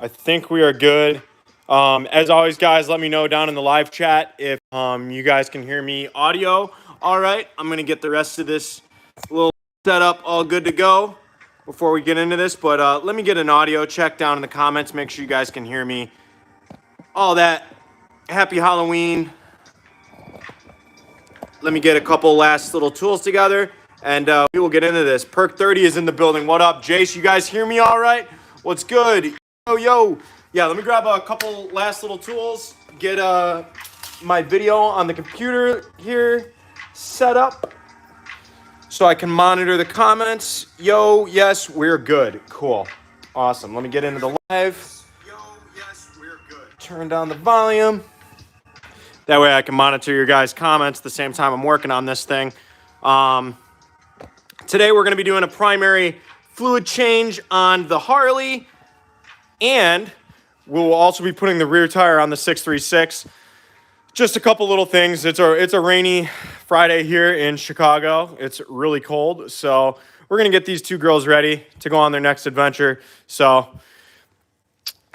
I think we are good. As always, guys, let me know down in the live chat if you guys can hear me audio. All right, I'm going to get the rest of this little setup all good to go before we get into this. But let me get an audio check down in the comments. Make sure you guys can hear me. All that. Happy Halloween. Let me get a couple last little tools together, and we will get into this. Perk 30 is in the building. What up, Jace? You guys hear me all right? What's good? Yo, yo. Yeah, let me grab a couple last little tools, get my video on the computer here set up so I can monitor the comments. Yo, yes, we're good. Cool. Awesome. Let me get into the live. Yo, yes, we're good. Turn down the volume. That way I can monitor your guys' comments at the same time I'm working on this thing. Today we're going to be doing a primary fluid change on the Harley, and we'll also be putting the rear tire on the 636. Just a couple little things. It's a rainy Friday here in Chicago. It's really cold, so we're going to get these two girls ready to go on their next adventure. So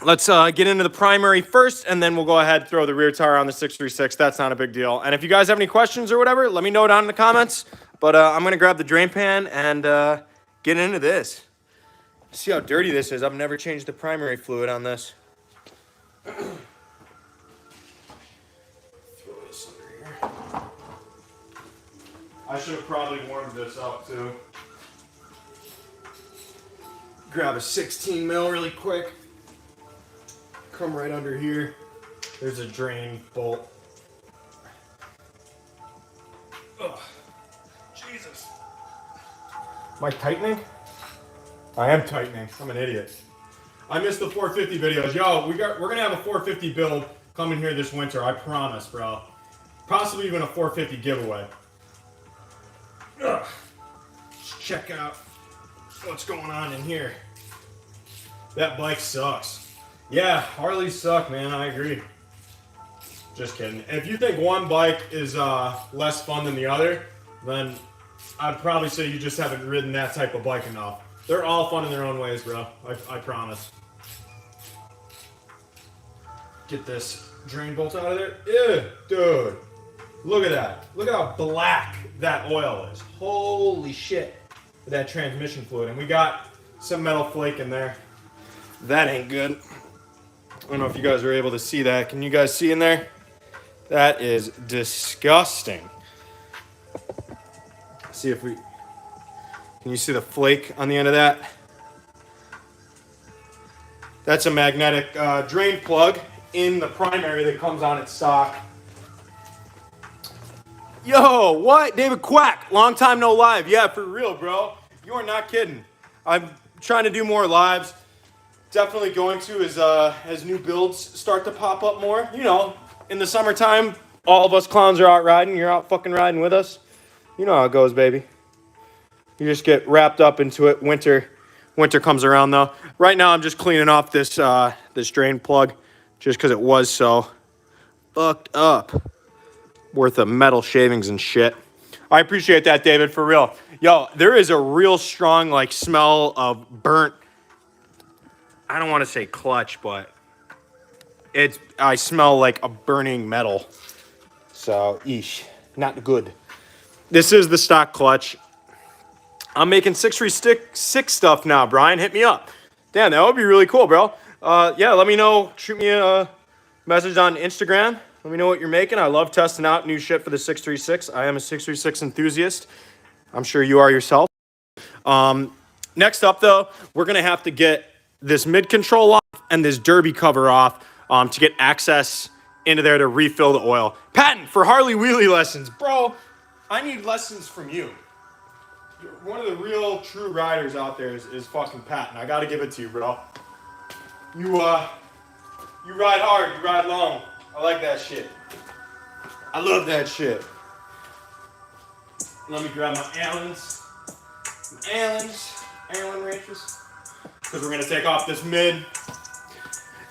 let's get into the primary first, and then we'll go ahead and throw the rear tire on the 636. That's not a big deal. And if you guys have any questions or whatever, let me know down in the comments. But I'm going to grab the drain pan and get into this. See how dirty this is. I've never changed the primary fluid on this. Throw this under here. I should have probably warmed this up too. Grab a 16 mil really quick. Come right under here. There's a drain bolt. Ugh. Jesus. Am I tightening? I am tightening. I'm an idiot. I missed the 450 videos. Yo, we're gonna have a 450 build coming here this winter. I promise, bro. Possibly even a 450 giveaway. Ugh. Let's check out what's going on in here. That bike sucks. Yeah, Harleys suck, man. I agree. Just kidding. If you think one bike is less fun than the other, then I'd probably say you just haven't ridden that type of bike enough. They're all fun in their own ways, bro. I promise. Get this drain bolt out of there. Ew, dude. Look at that. Look at how black that oil is. Holy shit. That transmission fluid. And we got some metal flake in there. That ain't good. I don't know if you guys are able to see that. Can you guys see in there? That is disgusting. See if we... Can you see the flake on the end of that? That's a magnetic drain plug in the primary that comes on its stock. Yo, what? David Quack. Long time no live. Yeah, for real, bro. You are not kidding. I'm trying to do more lives. Definitely going to as new builds start to pop up more. You know, in the summertime, all of us clowns are out riding. You're out fucking riding with us. You know how it goes, baby. You just get wrapped up into it. Winter comes around, though. Right now, I'm just cleaning off this this drain plug just because it was so fucked up. Worth of metal shavings and shit. I appreciate that, David, for real. Yo, there is a real strong, like, smell of burnt... I don't want to say clutch, but I smell like a burning metal. So, eesh, not good. This is the stock clutch. I'm making 636 stuff now, Brian. Hit me up. Damn, that would be really cool, bro. Yeah, let me know. Shoot me a message on Instagram. Let me know what you're making. I love testing out new shit for the 636. I am a 636 enthusiast. I'm sure you are yourself. Next up, though, we're going to have to get this mid-control off and this derby cover off to get access into there to refill the oil. Patton, for Harley wheelie lessons. Bro, I need lessons from you. One of the real true riders out there is fucking Patton. I got to give it to you, bro. You ride hard, you ride long. I like that shit. I love that shit. Let me grab my Allen wrenches. Because we're going to take off this mid.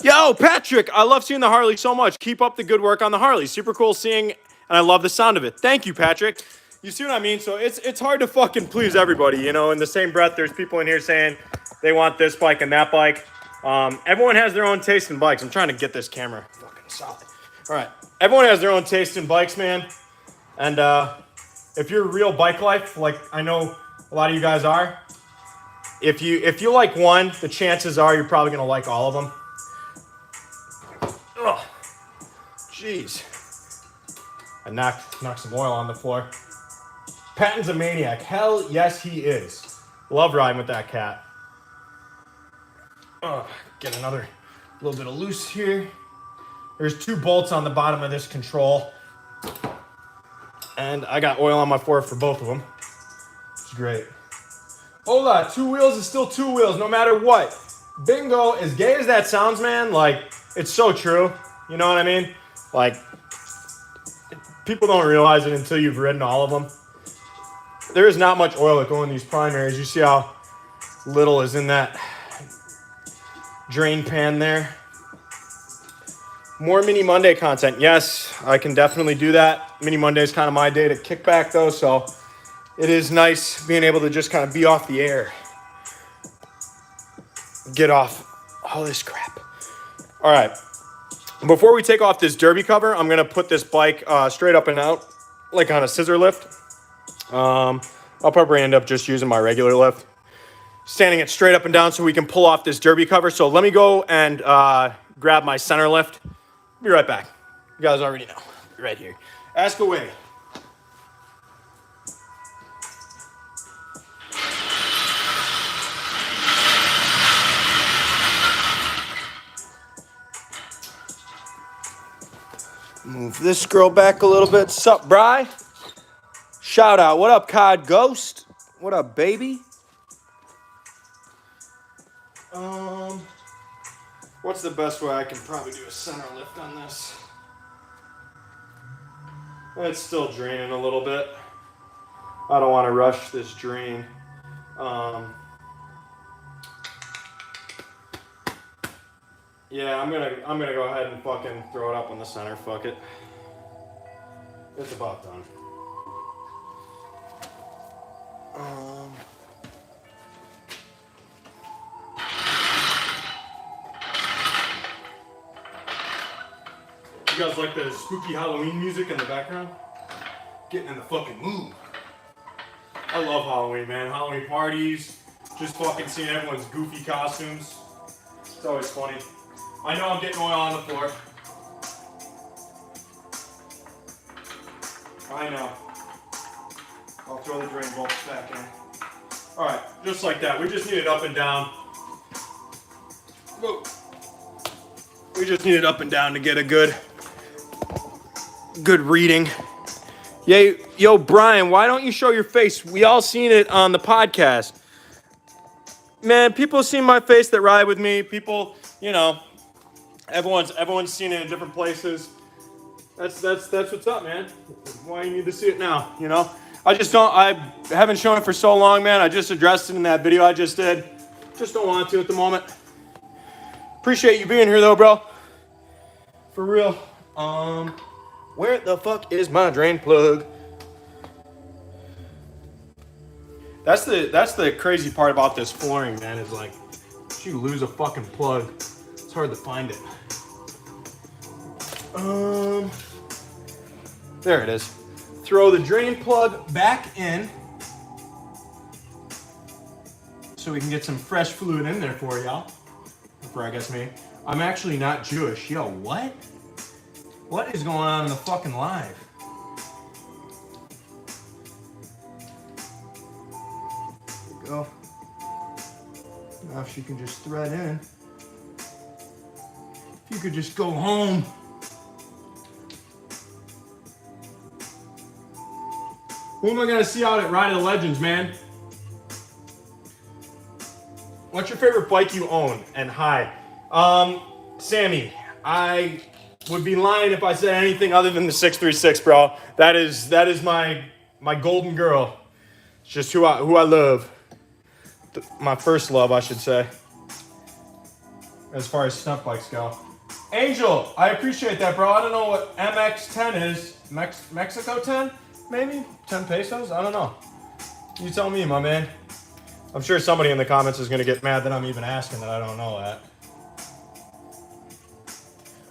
Yo, Patrick, I love seeing the Harley so much. Keep up the good work on the Harley. Super cool seeing, and I love the sound of it. Thank you, Patrick. You see what I mean? So it's hard to fucking please everybody, you know? In the same breath, there's people in here saying they want this bike and that bike. Everyone has their own taste in bikes. I'm trying to get this camera fucking solid. All right. Everyone has their own taste in bikes, man. And if you're real bike life, like I know a lot of you guys are, if you like one, the chances are you're probably gonna like all of them. Ugh. Jeez. I knocked some oil on the floor. Patton's a maniac. Hell yes, he is. Love riding with that cat. Get another little bit of loose here. There's 2 bolts on the bottom of this control. And I got oil on my floor for both of them. It's great. Hola, 2 wheels is still 2 wheels, no matter what. Bingo, as gay as that sounds, man, like, it's so true. You know what I mean? Like, people don't realize it until you've ridden all of them. There is not much oil that go in these primaries. You see how little is in that drain pan there. More Mini Monday content. Yes, I can definitely do that. Mini Monday is kind of my day to kick back though, so it is nice being able to just kind of be off the air. Get off all this crap. All right. Before we take off this derby cover, I'm going to put this bike straight up and out, like on a scissor lift. I'll probably end up just using my regular lift. Standing it straight up and down so we can pull off this derby cover. So let me go and grab my center lift. Be right back. You guys already know. Right here. Ask away. Move this girl back a little bit. Sup, Bri? Shout out. What up, COD Ghost? What up, baby? What's the best way I can probably do a center lift on this? It's still draining a little bit. I don't want to rush this drain. Yeah, I'm gonna go ahead and fucking throw it up in the center. Fuck it. It's about done. You guys like the spooky Halloween music in the background? Getting in the fucking mood. I love Halloween, man. Halloween parties. Just fucking seeing everyone's goofy costumes. It's always funny. I know I'm getting oil on the floor. I know. I'll throw the drain bolts back in. Alright, just like that. We just need it up and down. Whoa. We just need it up and down to get a good reading. Yo, Brian, why don't you show your face? We all seen it on the podcast. Man, people seen my face that ride with me. People, you know, everyone's seen it in different places. That's what's up, man. Why you need to see it now, you know? I haven't shown it for so long, man. I just addressed it in that video I just did. Just don't want to at the moment. Appreciate you being here though, bro. For real. Where the fuck is my drain plug? That's the crazy part about this flooring, man, is like, if you lose a fucking plug, it's hard to find it. There it is. Throw the drain plug back in so we can get some fresh fluid in there for y'all. For, I guess, me. I'm actually not Jewish. Yo, what? What is going on in the fucking live? There we go. Now if she can just thread in. If you could just go home. Who am I gonna see out at Ride of the Legends, man? What's your favorite bike you own? And hi. Sammy, I would be lying if I said anything other than the 636, bro. That is my golden girl. It's just who I love. My first love, I should say. As far as stunt bikes go. Angel, I appreciate that, bro. I don't know what MX10 is. Mexico 10? Maybe? 10 pesos? I don't know. You tell me, my man. I'm sure somebody in the comments is going to get mad that I'm even asking that I don't know that.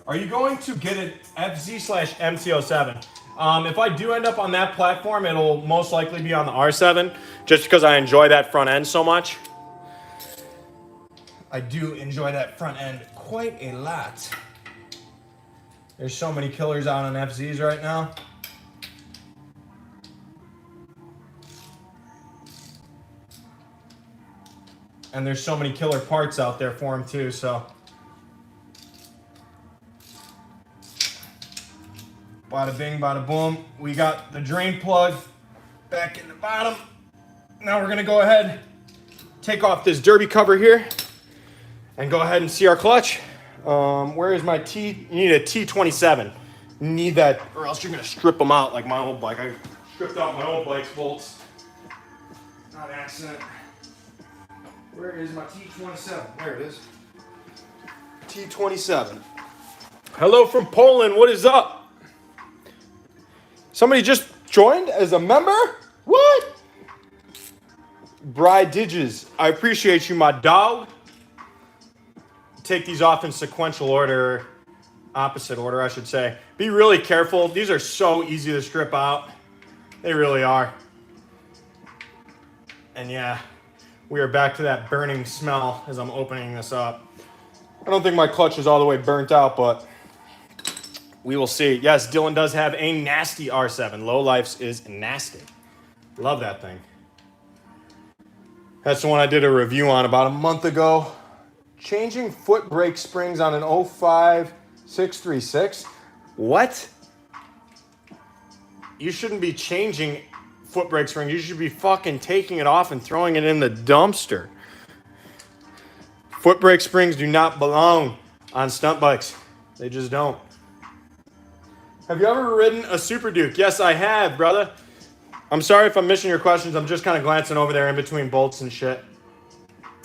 Are you going to get an FZ/MT07? If I do end up on that platform, it'll most likely be on the R7, just because I enjoy that front end so much. I do enjoy that front end quite a lot. There's so many killers out on FZs right now. And there's so many killer parts out there for them too, so. Bada bing, bada boom. We got the drain plug back in the bottom. Now we're gonna go ahead, take off this derby cover here, and go ahead and see our clutch. Where is my T? You need a T27. You need that, or else you're gonna strip them out like my old bike. I stripped out my old bike's bolts. Not an accident. Where is my T27? There it is. T27. Hello from Poland. What is up? Somebody just joined as a member? What? Bride Digis. I appreciate you, my dog. Take these off in sequential order. Opposite order, I should say. Be really careful. These are so easy to strip out. They really are. And yeah, we are back to that burning smell as I'm opening this up. I don't think my clutch is all the way burnt out, but we will see. Yes, Dylan does have a nasty R7. Low Lifes is nasty. Love that thing. That's the one I did a review on about a month ago. Changing foot brake springs on an 05 636. What? You shouldn't be changing foot brake springs. You should be fucking taking it off and throwing it in the dumpster. Foot brake springs do not belong on stunt bikes. They just don't. Have you ever ridden a Super Duke? Yes, I have, brother. I'm sorry if I'm missing your questions. I'm just kind of glancing over there in between bolts and shit.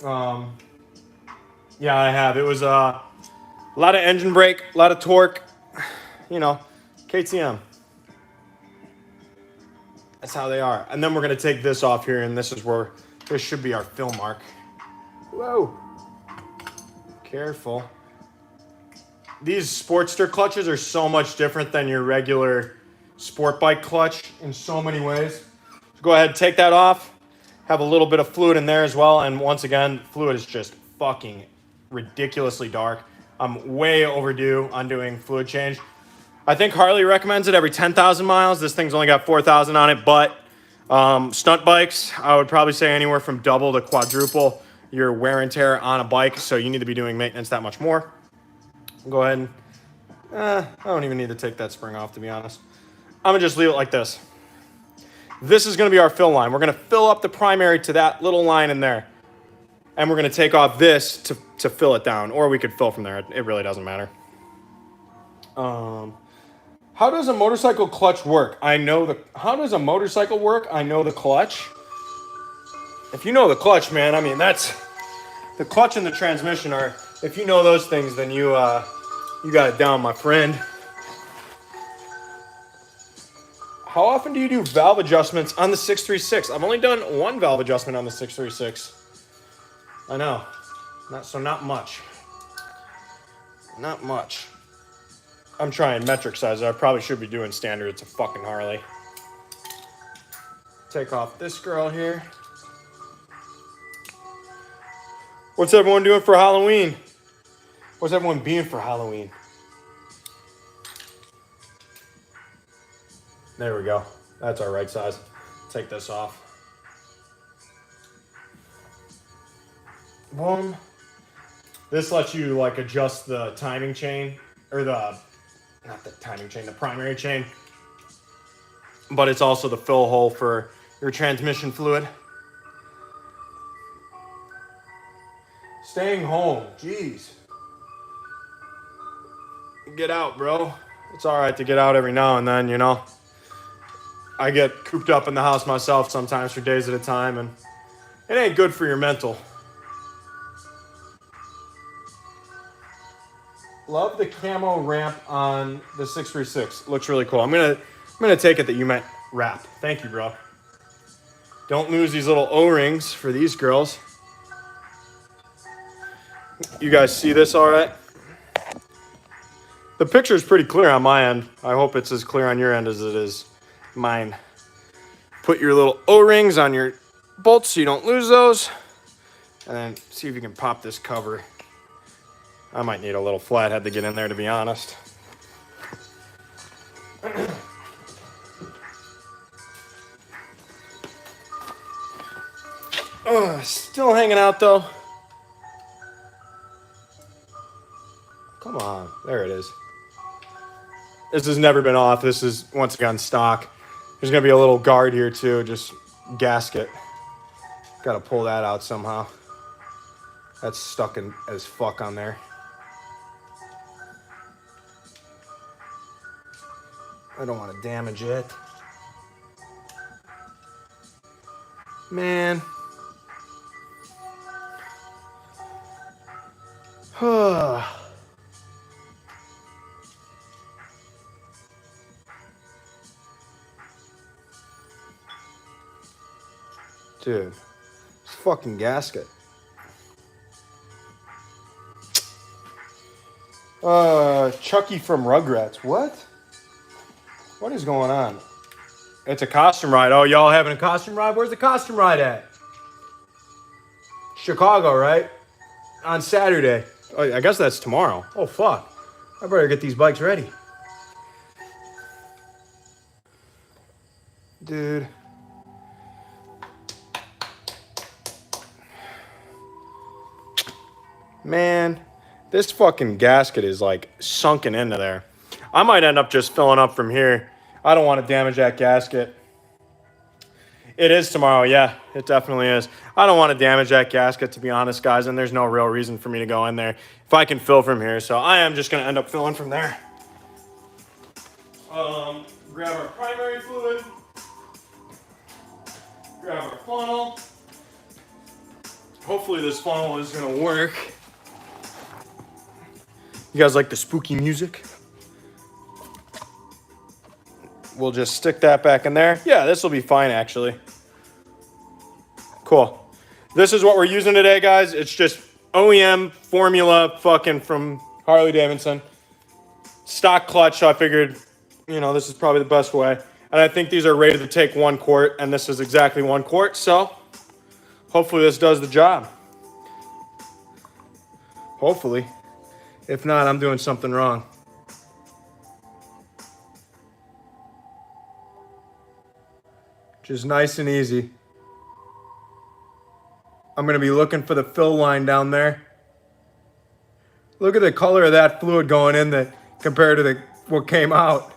Yeah, I have. It was a lot of engine brake, a lot of torque. You know, KTM. That's how they are. And then we're going to take this off here, and this is where this should be our fill mark. Whoa. Careful. These Sportster clutches are so much different than your regular sport bike clutch in so many ways. So go ahead, take that off. Have a little bit of fluid in there as well. And once again, fluid is just fucking ridiculously dark. I'm way overdue on doing fluid change. I think Harley recommends it every 10,000 miles. This thing's only got 4,000 on it, but stunt bikes, I would probably say anywhere from double to quadruple your wear and tear on a bike. So you need to be doing maintenance that much more. Go ahead and, I don't even need to take that spring off, to be honest. I'm gonna just leave it like this. This is gonna be our fill line. We're gonna fill up the primary to that little line in there. And we're gonna take off this to fill it down, or we could fill from there. It really doesn't matter. How does a motorcycle clutch work? How does a motorcycle work? I know the clutch. If you know the clutch, man, I mean, that's, the clutch and the transmission are, if you know those things, then you got it down, my friend. How often do you do valve adjustments on the 636? I've only done one valve adjustment on the 636. I know. Not much. Not much. I'm trying metric size. I probably should be doing standard. It's a fucking Harley. Take off this girl here. What's everyone doing for Halloween? What's everyone being for Halloween? There we go. That's our right size. Take this off. Boom. This lets you like adjust the timing chain, or not the timing chain, the primary chain. But it's also the fill hole for your transmission fluid. Staying home, jeez. Get out, bro. It's all right to get out every now and then, you know. I get cooped up in the house myself sometimes for days at a time, and it ain't good for your mental. Love the camo ramp on the 636. Looks really cool. I'm gonna take it that you meant wrap. Thank you, bro. Don't lose these little O-rings for these girls. You guys see this all right? The picture is pretty clear on my end. I hope it's as clear on your end as it is mine. Put your little O-rings on your bolts so you don't lose those. And then see if you can pop this cover. I might need a little flathead to get in there, to be honest. Still hanging out though. Come on, there it is. This has never been off. This is once again stock. There's gonna be a little guard here too, just gasket. Gotta pull that out somehow. That's stuck in as fuck on there. I don't want to damage it. Man. Dude, this fucking gasket. Chucky from Rugrats. What? What is going on? It's a costume ride. Oh, y'all having a costume ride? Where's the costume ride at? Chicago, right? On Saturday. Oh, I guess that's tomorrow. Oh, fuck. I better get these bikes ready. Dude. Man, this fucking gasket is like sunken into there. I might end up just filling up from here. I don't want to damage that gasket. It is tomorrow, yeah, it definitely is. I don't want to damage that gasket, to be honest, guys, and there's no real reason for me to go in there if I can fill from here, so I am just going to end up filling from there. Grab our primary fluid. Grab our funnel. Hopefully this funnel is going to work. You guys like the spooky music? We'll just stick that back in there. Yeah, this will be fine, actually. Cool. This is what we're using today, guys. It's just OEM formula fucking from Harley Davidson. Stock clutch, so I figured, you know, this is probably the best way. And I think these are rated to take 1 quart, and this is exactly 1 quart, so hopefully this does the job. Hopefully. If not, I'm doing something wrong. Just nice and easy. I'm going to be looking for the fill line down there. Look at the color of that fluid going in there compared to what came out.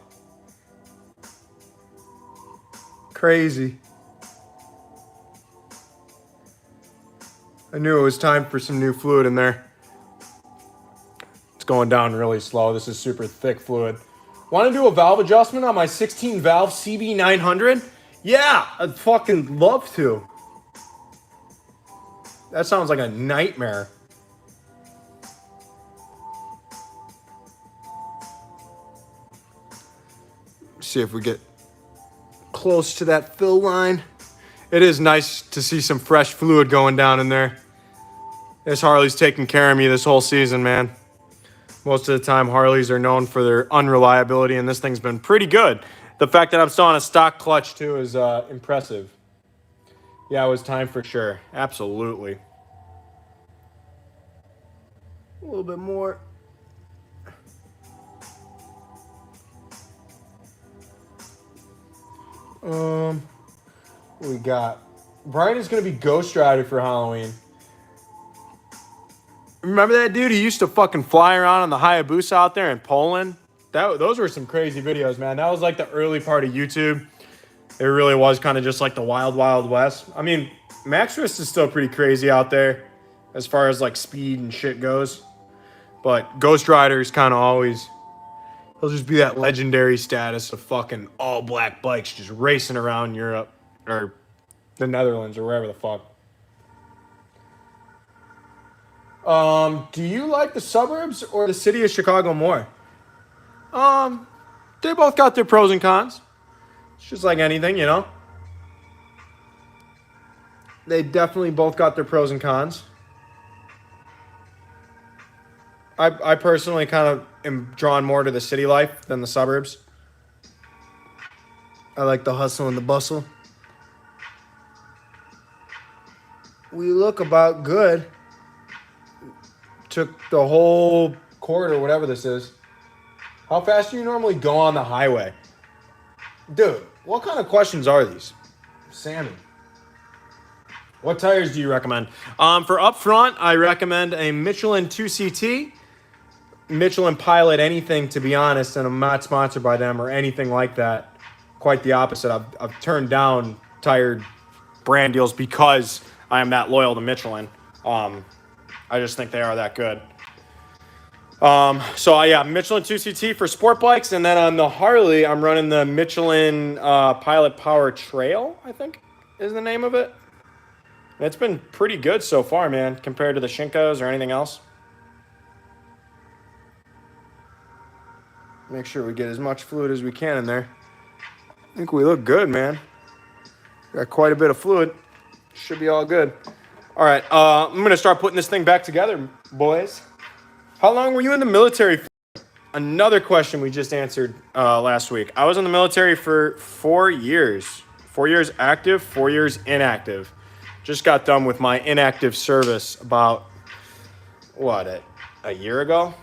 Crazy. I knew it was time for some new fluid in there. It's going down really slow. This is super thick fluid. Want to do a valve adjustment on my 16 valve CB900? Yeah, I'd fucking love to. That sounds like a nightmare. See if we get close to that fill line. It is nice to see some fresh fluid going down in there. This Harley's taking care of me this whole season, man. Most of the time, Harleys are known for their unreliability, and this thing's been pretty good. The fact that I'm still on a stock clutch, too, is impressive. Yeah, it was time for sure. Absolutely. A little bit more. What we got? Brian is going to be Ghost Rider for Halloween. Remember that dude? He used to fucking fly around on the Hayabusa out there in Poland. Those were some crazy videos, man. That was like the early part of YouTube. It really was kind of just like the wild, wild west. I mean, Max Wrist is still pretty crazy out there as far as like speed and shit goes. But Ghost Rider is kind of always... He'll just be that legendary status of fucking all black bikes just racing around Europe or the Netherlands or wherever the fuck. Do you like the suburbs or the city of Chicago more? They both got their pros and cons. It's just like anything, you know? They definitely both got their pros and cons. I personally kind of am drawn more to the city life than the suburbs. I like the hustle and the bustle. We look about good. Took the whole quarter, whatever this is. How fast do you normally go on the highway? Dude, what kind of questions are these? Sammy. What tires do you recommend? For up front, I recommend a Michelin 2CT. Michelin Pilot anything, to be honest, and I'm not sponsored by them or anything like that. Quite the opposite. I've turned down tire brand deals because I am that loyal to Michelin. I just think they are that good. Yeah, Michelin 2CT for sport bikes, and then on the Harley, I'm running the Michelin Pilot Power Trail, I think is the name of it. It's been pretty good so far, man, compared to the Shinkos or anything else. Make sure we get as much fluid as we can in there. I think we look good, man. Got quite a bit of fluid. Should be all good. All right, I'm going to start putting this thing back together, boys. How long were you in the military for? Another question we just answered last week. I was in the military for 4 years. 4 years active, 4 years inactive. Just got done with my inactive service about, a year ago?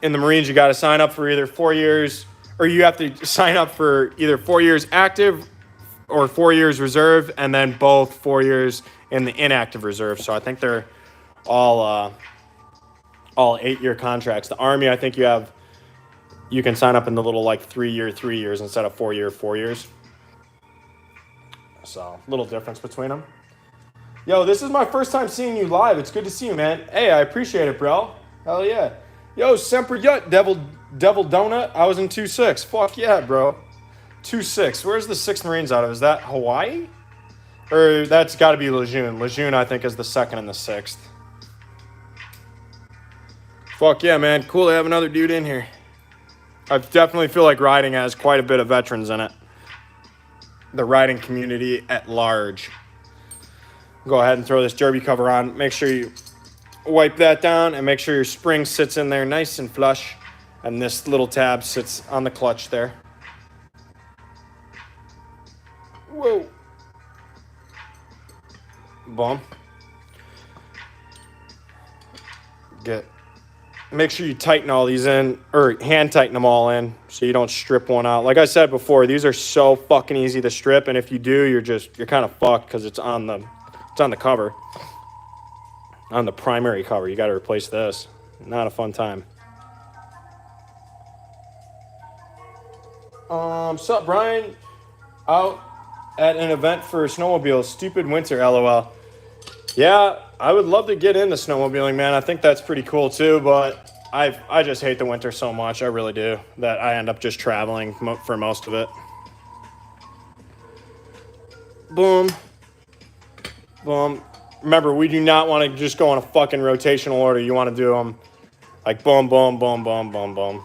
In the Marines, you got to sign up for either 4 years, or you have to sign up for either 4 years active or 4 years reserve, and then both 4 years in the inactive reserve. So I think they're all 8-year contracts. The Army, I think you can sign up in the little 3 years instead of 4 years. So little difference between them. Yo, this is my first time seeing you live. It's good to see you, man. Hey, I appreciate it, bro. Hell yeah. Yo, Semper Yut, Devil Donut. I was in 2-6. Fuck yeah, bro. 2-6. Where's the 6th Marines out of? Is that Hawaii? Or that's got to be Lejeune. Lejeune, I think, is the 2nd and the 6th. Fuck yeah, man. Cool to have another dude in here. I definitely feel like riding has quite a bit of veterans in it. The riding community at large. Go ahead and throw this derby cover on. Make sure you wipe that down and make sure your spring sits in there nice and flush. And this little tab sits on the clutch there. Whoa. Boom. Make sure you tighten all these in, or hand tighten them all in so you don't strip one out. Like I said before, these are so fucking easy to strip, and if you do, you're kind of fucked because it's on the cover. On the primary cover, you got to replace this. Not a fun time. Sup, Brian? Out at an event for snowmobiles. Stupid winter, LOL. Yeah, I would love to get into snowmobiling, man. I think that's pretty cool too, but I just hate the winter so much. I really do. That I end up just traveling for most of it. Boom. Boom. Remember, we do not want to just go in a fucking rotational order. You want to do them like boom, boom, boom, boom, boom, boom.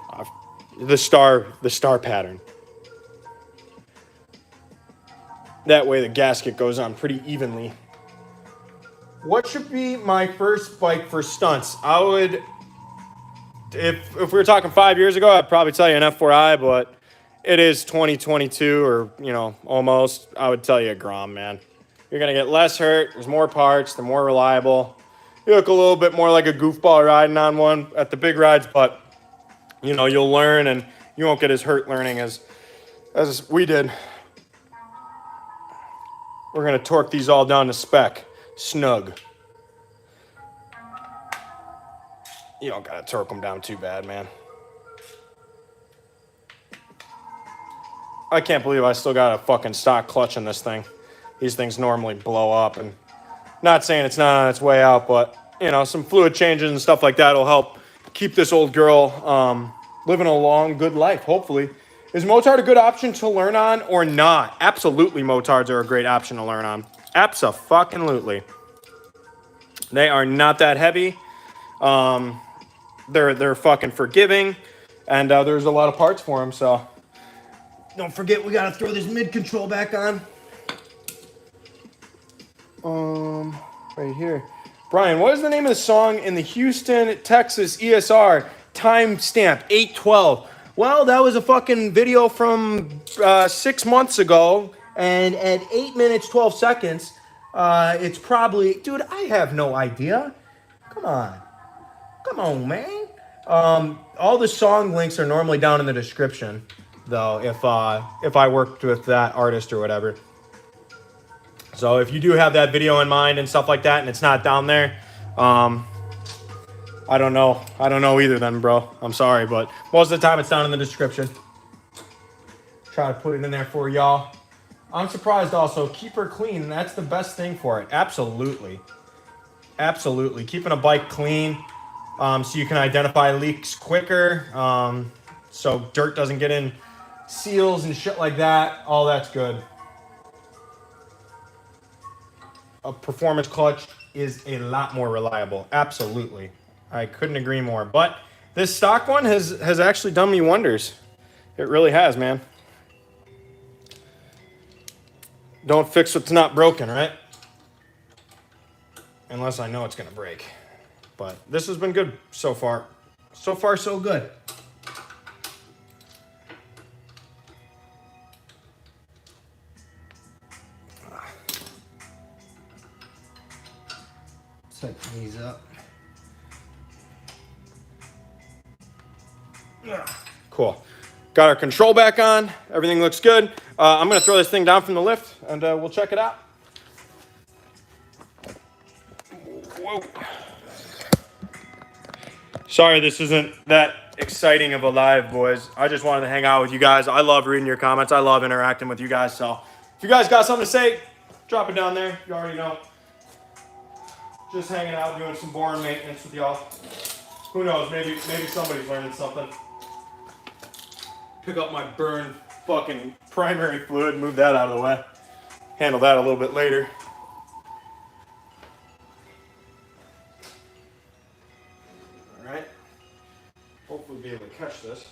The star pattern. That way the gasket goes on pretty evenly. What should be my first bike for stunts? I would, if we were talking 5 years ago, I'd probably tell you an F4i, but it is 2022 or, almost. I would tell you a Grom, man. You're going to get less hurt. There's more parts. They're more reliable. You look a little bit more like a goofball riding on one at the big rides, but, you'll learn and you won't get as hurt learning as we did. We're going to torque these all down to spec. Snug. You don't got to torque them down too bad, man. I can't believe I still got a fucking stock clutch in this thing. These things normally blow up, and not saying it's not on its way out, but, some fluid changes and stuff like that will help keep this old girl living a long, good life, hopefully. Is Motard a good option to learn on or not? Absolutely, Motards are a great option to learn on. Abso-fucking-lutely. They are not that heavy. They're fucking forgiving, and there's a lot of parts for them, so. Don't forget, we got to throw this mid-control back on. Right here. Brian, what is the name of the song in the Houston, Texas ESR? Timestamp 812. Well, that was a fucking video from 6 months ago, and at 8 minutes 12 seconds, it's probably, dude, I have no idea. Come on, man. All the song links are normally down in the description, though, if I worked with that artist or whatever. So if you do have that video in mind and stuff like that, and it's not down there, I don't know. I don't know either then, bro. I'm sorry, but most of the time it's down in the description. Try to put it in there for y'all. I'm surprised also. Keep her clean. That's the best thing for it. Absolutely. Absolutely. Keeping a bike clean so you can identify leaks quicker. So dirt doesn't get in seals and shit like that. All that's good. A performance clutch is a lot more reliable. Absolutely. I couldn't agree more. But this stock one has actually done me wonders. It really has, man. Don't fix what's not broken, right? Unless I know it's going to break. But this has been good so far. So far, so good. Set these up. Cool. Got our control back on. Everything looks good. I'm going to throw this thing down from the lift, and we'll check it out. Whoa. Sorry, this isn't that exciting of a live, boys. I just wanted to hang out with you guys. I love reading your comments. I love interacting with you guys. So if you guys got something to say, drop it down there. You already know. Just hanging out, doing some boring maintenance with y'all. Who knows? Maybe somebody's learning something. Pick up my burned fucking primary fluid, move that out of the way. Handle that a little bit later. All right. Hopefully be able to catch this.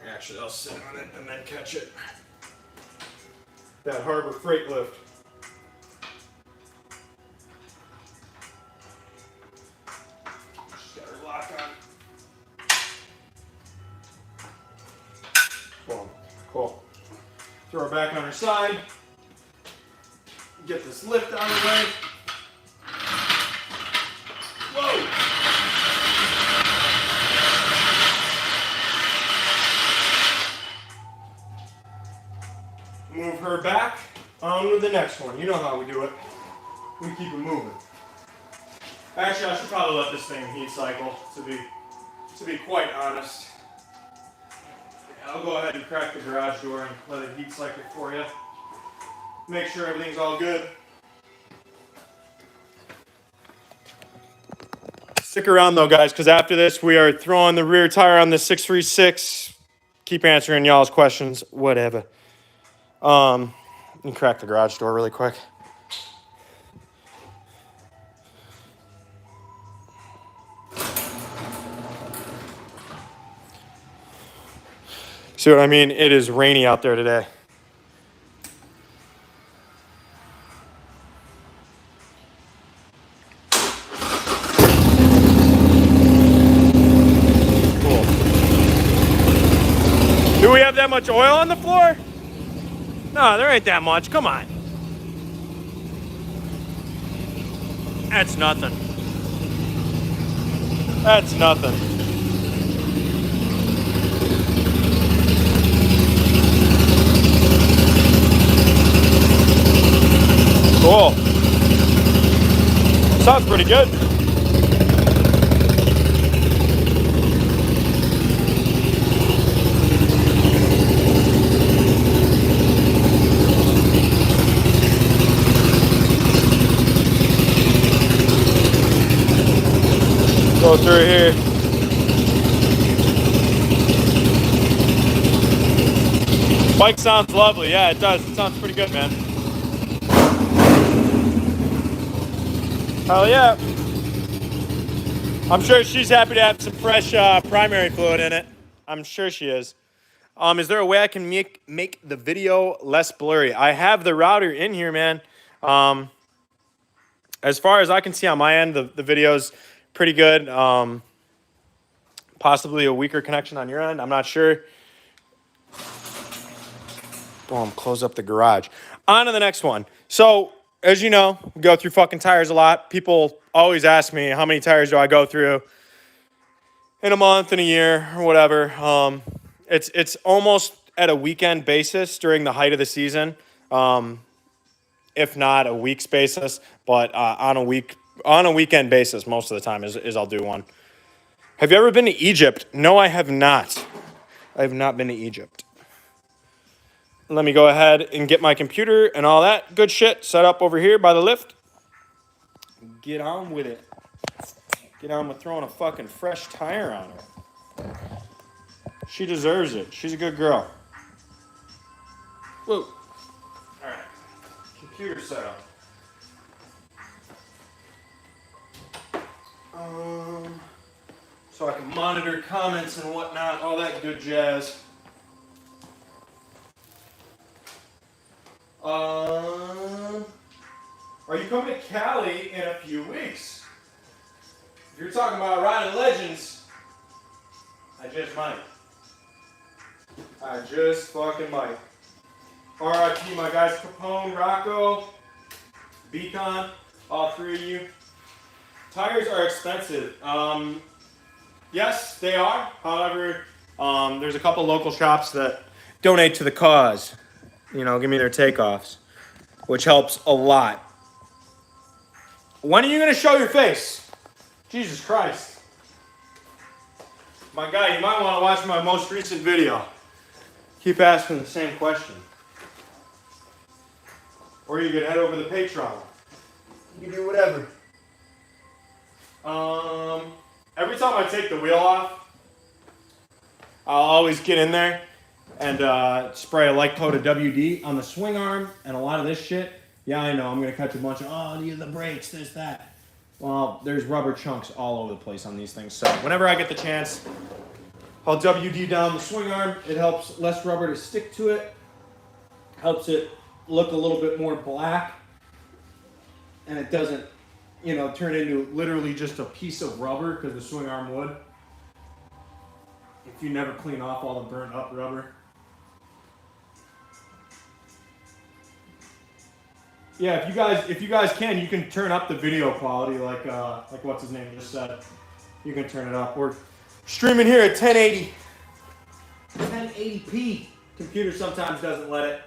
Actually, I'll sit on it and then catch it. That Harbor Freight lift. Just got her lock on. Boom. Cool. Throw her back on her side. Get this lift out of the way. Whoa! Move her back. On to the next one. You know how we do it. We keep it moving. Actually, I should probably let this thing heat cycle, to be quite honest. I'll go ahead and crack the garage door and let it heat cycle for you. Make sure everything's all good. Stick around though, guys, because after this we are throwing the rear tire on the 636. Keep answering y'all's questions, whatever. Let me crack the garage door really quick. See what I mean? It is rainy out there today. Cool. Do we have that much oil on the floor? No, there ain't that much. Come on. That's nothing. That's nothing. Cool. Sounds pretty good. Go through here. Bike sounds lovely. Yeah, it does. It sounds pretty good, man. Hell yeah. I'm sure she's happy to have some fresh primary fluid in it. I'm sure she is. Is there a way I can make the video less blurry? I have the router in here, man. as far as I can see on my end, the video's pretty good. Possibly a weaker connection on your end. I'm not sure. Boom, close up the garage. On to the next one. So, as you know, we go through fucking tires a lot. People always ask me, how many tires do I go through in a month, in a year, or whatever. It's almost at a weekend basis during the height of the season, if not a week's basis, but on a weekend basis most of the time is I'll do one. Have you ever been to Egypt? No, I have not. I have not been to Egypt. Let me go ahead and get my computer and all that good shit set up over here by the lift. Get on with it. Get on with throwing a fucking fresh tire on her. She deserves it. She's a good girl. Whoa. All right. Computer set up. So I can monitor comments and whatnot, all that good jazz. Are you coming to Cali in a few weeks? If you're talking about riding legends, I just might. I just fucking might. RIP my guys Capone, Rocco, Beacon, all three of you. Tires are expensive. Yes, they are. However, there's a couple local shops that donate to the cause. You know, give me their takeoffs, which helps a lot. When are you going to show your face? Jesus Christ. My guy, you might want to watch my most recent video. Keep asking the same question. Or you can head over to the Patreon. You can do whatever. Every time I take the wheel off, I'll always get in there and spray a light coat of WD on the swing arm and a lot of this shit. Yeah, I know, I'm going to catch a bunch of, oh, these are the brakes, this, that. Well, there's rubber chunks all over the place on these things. So whenever I get the chance, I'll WD down the swing arm. It helps less rubber to stick to it. Helps it look a little bit more black. And it doesn't, you know, turn into literally just a piece of rubber because the swing arm would. If you never clean off all the burnt up rubber. Yeah, if you guys can, you can turn up the video quality like what's his name just said. You can turn it up. We're streaming here at 1080. 1080p. Computer sometimes doesn't let it.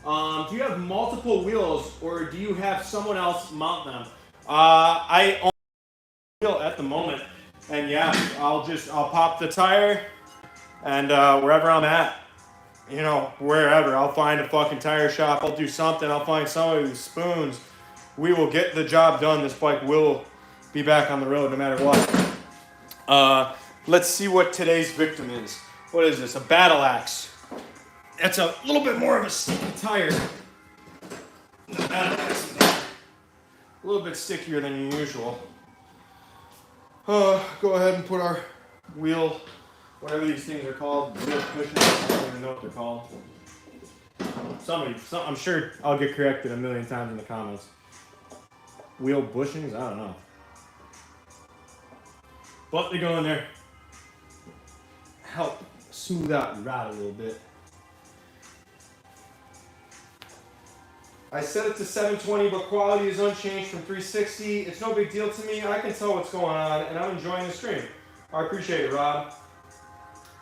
Do you have multiple wheels or do you have someone else mount them? I own a wheel at the moment, and yeah, I'll pop the tire and wherever I'm at. You know, wherever. I'll find a fucking tire shop. I'll do something. I'll find somebody with spoons. We will get the job done. This bike will be back on the road no matter what. Let's see what today's victim is. What is this? A battle axe. That's a little bit more of a sticky tire. The battle axe is a little bit stickier than usual. Go ahead and put our wheel, whatever these things are called, wheel cushions. I don't even know what they're called. I'm sure I'll get corrected a million times in the comments. Wheel bushings? I don't know. But they go in there. Help smooth out and ride a little bit. I set it to 720, but quality is unchanged from 360. It's no big deal to me. I can tell what's going on, and I'm enjoying the stream. I appreciate it, Rob.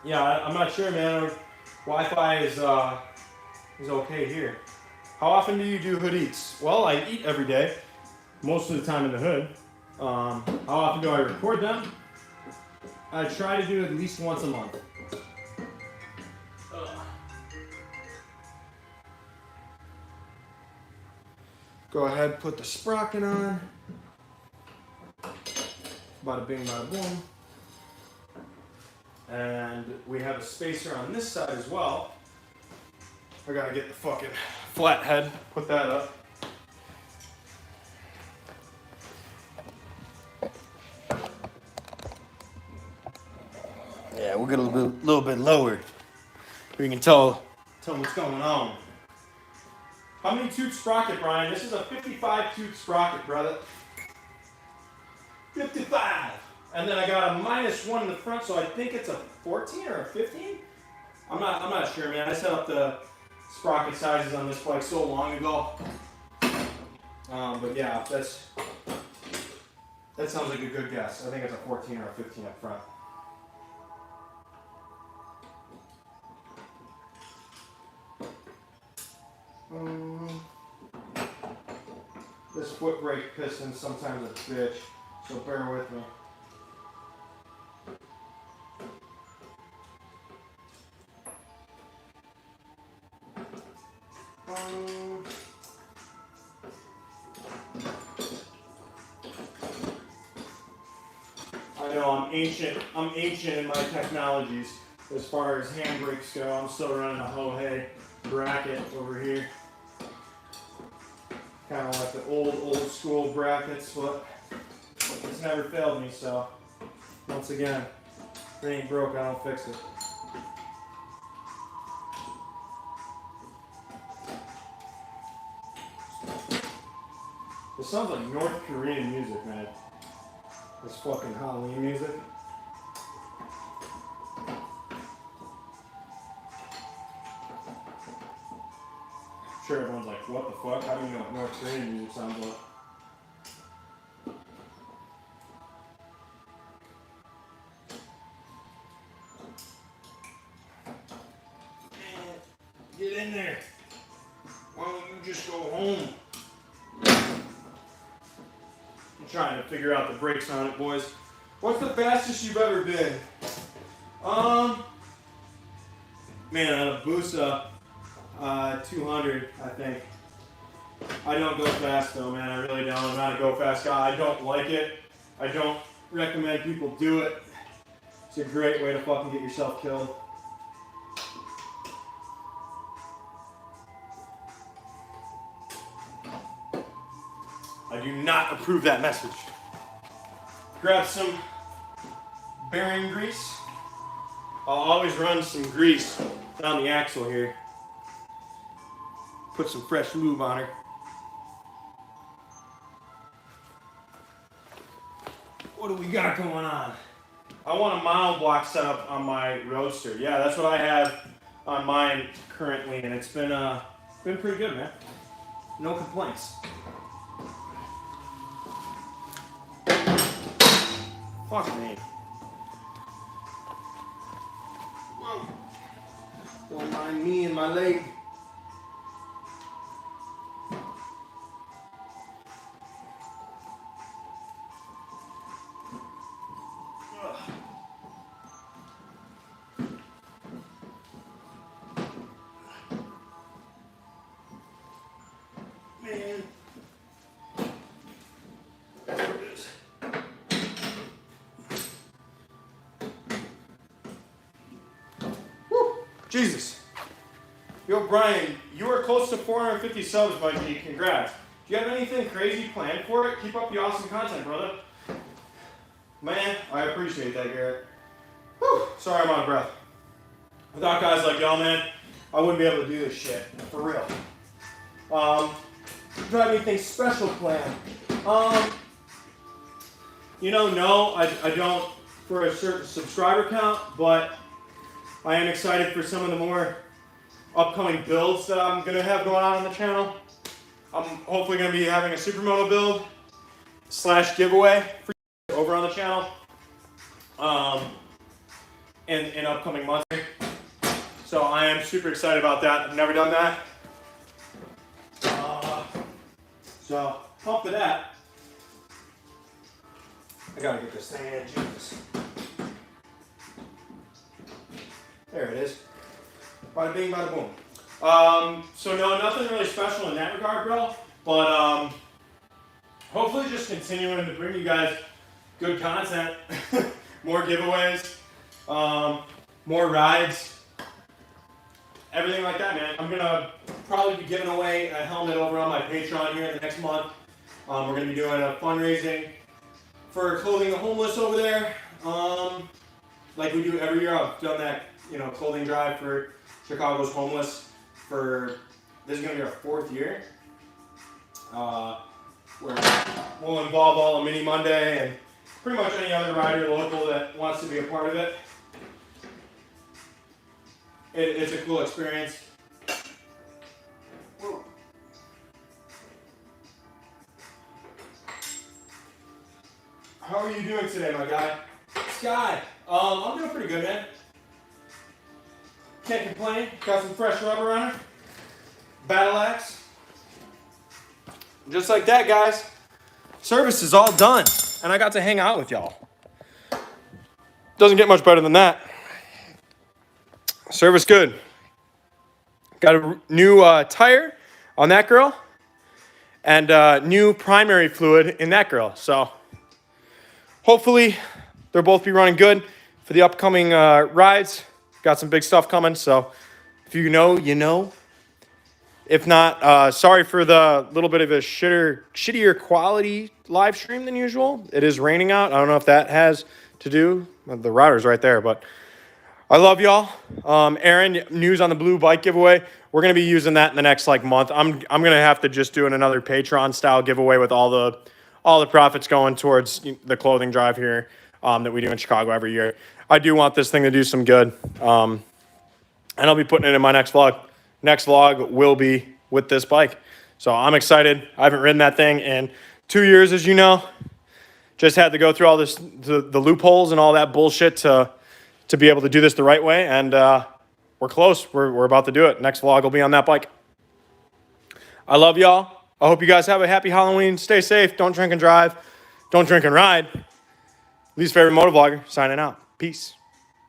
Yeah, I'm not sure, man. Wi-Fi is okay here. How often do you do hood eats? Well, I eat every day, most of the time in the hood. How often do I record them? I try to do it at least once a month. Go ahead, put the sprocket on. Bada bing, bada boom. And we have a spacer on this side as well. I gotta get the fucking flat head, put that up. Yeah, we'll get a little bit lower. We can tell what's going on. How many tooth sprocket, Brian? This is a 55 tooth sprocket, brother. 55. And then I got a -1 in the front, so I think it's a 14 or a 15. I'm not sure, man. I set up the sprocket sizes on this bike so long ago. But yeah, that sounds like a good guess. I think it's a 14 or a 15 up front. This foot brake piston sometimes a bitch, so bear with me. I know I'm ancient in my technologies as far as handbrakes go. I'm still running a Hohei bracket over here. Kind of like the old school brackets, but it's never failed me, so once again, if it ain't broke, I don't fix it. It sounds like North Korean music, man. This fucking Halloween music. I'm sure everyone's like, what the fuck? How do you know what North Korean music sounds like? Get in there. Why don't you just go home? I'm trying to figure out the brakes on it, boys. What's the fastest you've ever been? Man, on a Busa, 200, I think. I don't go fast though, man. I really don't. I'm not a go fast guy. I don't like it. I don't recommend people do it. It's a great way to fucking get yourself killed. I do not approve that message. Grab some bearing grease. I'll always run some grease down the axle here. Put some fresh lube on her. What do we got going on? I want a mono block set up on my Roadster. Yeah, that's what I have on mine currently, and it's been pretty good, man. No complaints. Fuck me. Whoa. Don't mind me and my leg. Man. That's what it is. Woo! Jesus. Yo, Brian, you are close to 450 subs, my G. Congrats. Do you have anything crazy planned for it? Keep up the awesome content, brother. Man, I appreciate that, Garrett. Whew. Sorry I'm out of breath. Without guys like y'all, man, I wouldn't be able to do this shit. For real. Do you have anything special planned? No, I don't for a certain subscriber count, but I am excited for some of the more upcoming builds that I'm going to have going on the channel. I'm hopefully going to be having a Supermoto build / giveaway for you over on the channel in upcoming months. So I am super excited about that. I've never done that. So, pump to that. I gotta get this thing in, Jesus. There it is. Bada bing, bada boom. So no, nothing really special in that regard, bro. But hopefully just continuing to bring you guys good content. More giveaways. More rides. Everything like that, man. I'm gonna probably be giving away a helmet over on my Patreon here in the next month. We're gonna be doing a fundraising for Clothing the Homeless over there. Like we do every year. I've done that, clothing drive for Chicago's homeless for This is going to be our 4th year. Where we'll involve all of Mini Monday and pretty much any other rider local that wants to be a part of it. It's a cool experience. Whoa. How are you doing today, my guy? Sky, I'm doing pretty good, man. Can't complain. Got some fresh rubber on it. Battle axe. Just like that, guys. Service is all done, and I got to hang out with y'all. Doesn't get much better than that. Service good. Got a new tire on that girl, and new primary fluid in that girl. So hopefully they'll both be running good for the upcoming rides. Got some big stuff coming, so if you know, you know. If not, sorry for the little bit of a shittier quality live stream than usual. It is raining out. I don't know if that has to do. The router's right there, but I love y'all. Aaron, news on the blue bike giveaway. We're gonna be using that in the next month. I'm gonna have to just do another Patreon style giveaway with all the profits going towards the clothing drive here that we do in Chicago every year. I do want this thing to do some good, and I'll be putting it in my next vlog. Next vlog will be with this bike. So I'm excited. I haven't ridden that thing in 2 years, as you know. Just had to go through all this, the loopholes and all that bullshit to be able to do this the right way. And we're close. We're about to do it. Next vlog will be on that bike. I love y'all. I hope you guys have a happy Halloween. Stay safe. Don't drink and drive. Don't drink and ride. Least favorite motovlogger signing out. Peace.